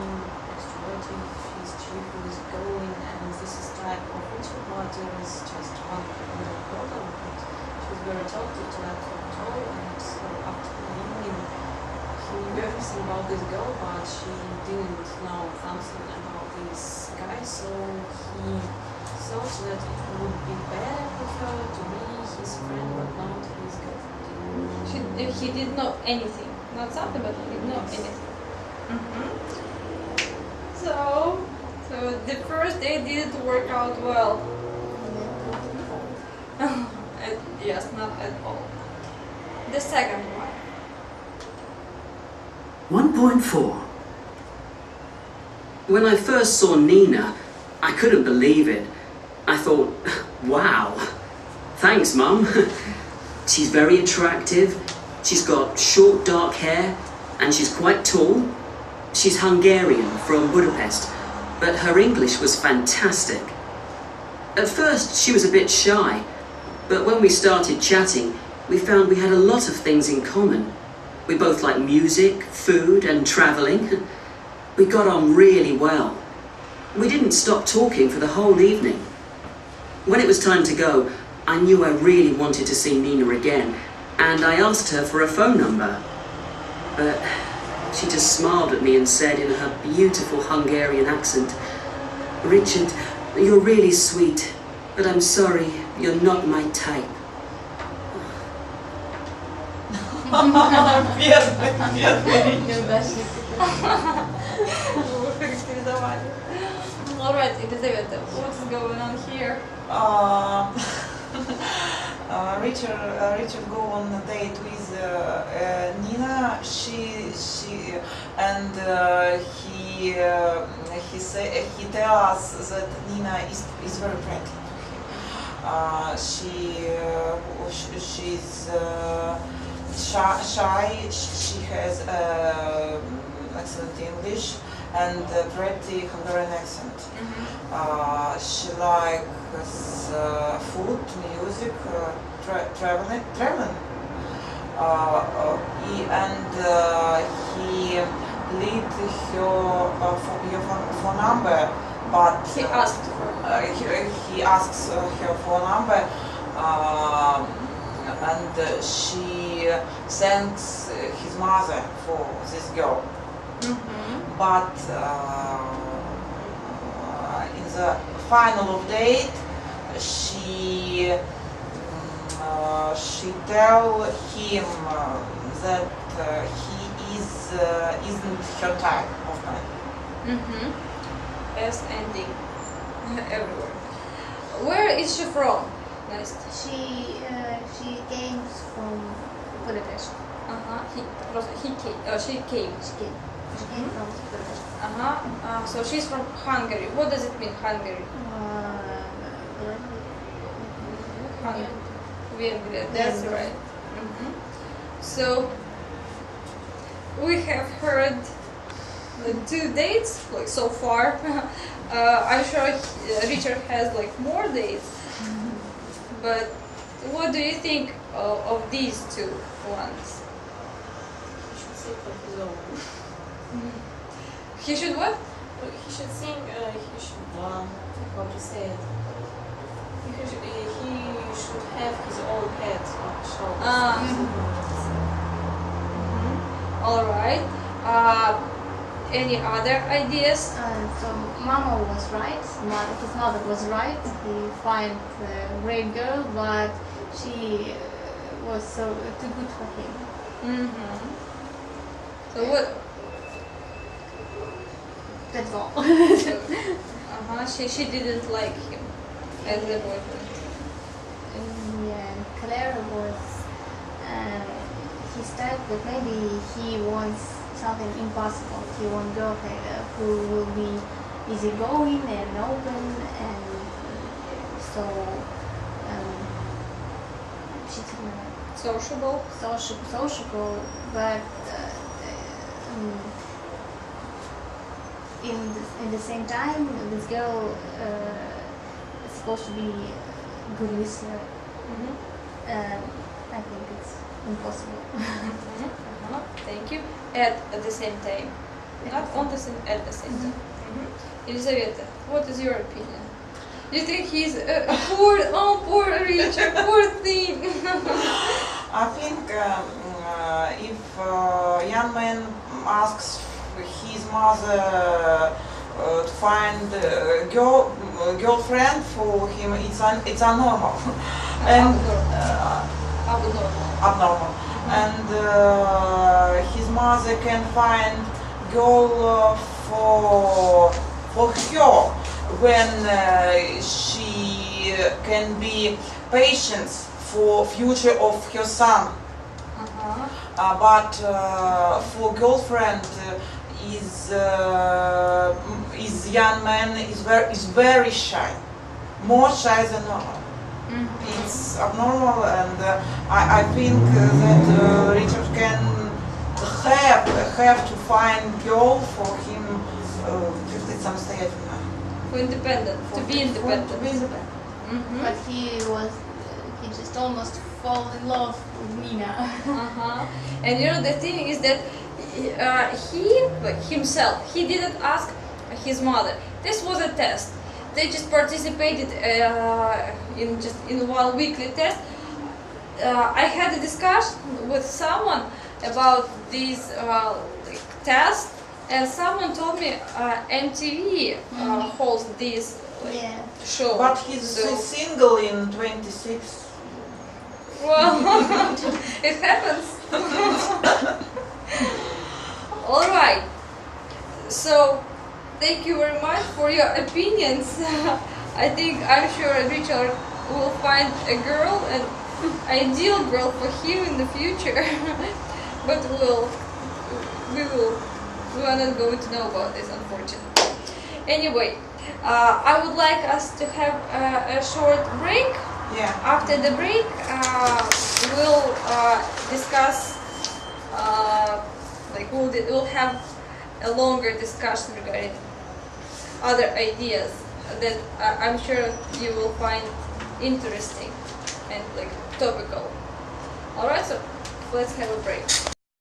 extroverted. She's cheap, easygoing, and this is type of introvert. There is just one little problem. She's very talkative, tall, and so after the evening, he knew everything about this girl, but she didn't know something about this guy, so he thought that it would be better for her to be his friend, but not his girlfriend. He did know anything. Not something, but he did know anything. So the first day didn't work out well. Yes, not at all. The second one. 1.4. When I first saw Nina, I couldn't believe it. I thought, wow, thanks, Mum. She's very attractive, she's got short dark hair, and she's quite tall. She's Hungarian from Budapest, but her English was fantastic. At first, she was a bit shy, but when we started chatting, we found we had a lot of things in common. We both like music, food, and travelling. We got on really well. We didn't stop talking for the whole evening. When it was time to go, I knew I really wanted to see Nina again, and I asked her for a phone number. But she just smiled at me and said in her beautiful Hungarian accent, "Richard, you're really sweet, but I'm sorry, you're not my type." Alright, Elizaveta, what's going on here? Richard go on a date with Nina. He tell us that Nina is very pretty. She's shy. She has excellent English and pretty Hungarian accent. She likes food, music, traveling. And he lead her phone number, but He asked for he asks her phone number, and she thanks his mother for this girl. But in the final of date, she tell him that he isn't her type of man. S ending everywhere. Where is she from? Nice. She came from Budapest. She came. She came from Budapest. So she's from Hungary. What does it mean, Hungary? Vengria. That's right. So we have heard the 2 dates, like so far. I'm sure Richard has like more dates. But what do you think of these two ones? He should sing for his own. He should what? He should sing, he should, how to say it? He should have his own head on his shoulders. Alright. Any other ideas? So Mama was right. His mother was right. He find a great girl, but she was so too good for him. So what? That's all. She didn't like him as a boyfriend. Yeah, Claire was. He said that maybe he wants something impossible. He wants a girl who will be easygoing and open, and so she's Sociable. sociable, but in the same time, this girl is supposed to be a good listener. I think it's impossible. Thank you. At the same time. Not on the same, at the same time. Elizaveta, what is your opinion? Do you think he's poor Richard, poor thing? I think if young man asks his mother to find a girlfriend for him, it's abnormal. And abnormal. And his mother can find girl for her when she can be patient for future of her son. But for girlfriend is young man is very shy, more shy than normal. It's abnormal, and I think that Richard can have to find girl for him самостоятельно. For independent, to be independent. To be independent. But he just almost fall in love with Nina. And you know the thing is that he himself, he didn't ask his mother. This was a test. they just participated in one weekly test. I had a discussion with someone about these like, tests, and someone told me MTV holds this Yeah. show. But he's single in 26. Well, it happens. All right. So, thank you very much for your opinions. I'm sure Richard will find a girl, an ideal girl for him in the future. But we are not going to know about this, unfortunately. Anyway, I would like us to have a short break. Yeah. After the break, we'll discuss, we'll have a longer discussion regarding other ideas that I'm sure you will find interesting and like topical. Alright, so let's have a break.